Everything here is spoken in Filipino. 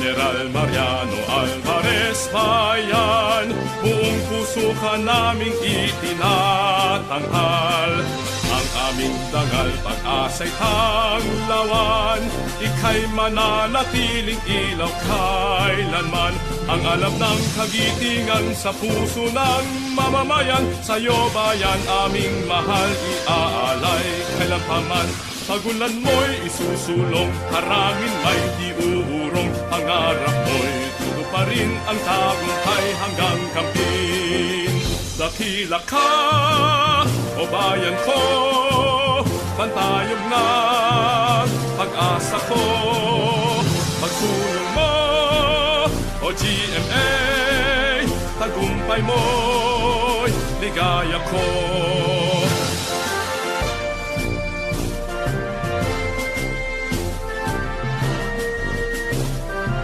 General Mariano Alvarez bayan, buong puso ka naming itinatanghal. Ang aming dangal, pag-asa'y tanglawan, ika'y mananatiling ilaw kailanman. Ang alam ng kagitingan sa puso ng mamamayan, sa'yo bayan aming mahal iaalay kailanpaman. Pagulan mo'y isusulong, harangin may di uurong, pangarap mo'y tutuparin ang tagumpay hanggang kampin. Dakila ka, o bayan ko, pantayog na pag-asa ko. Pagsulong mo, o GMA, tagumpay mo'y ligaya ko.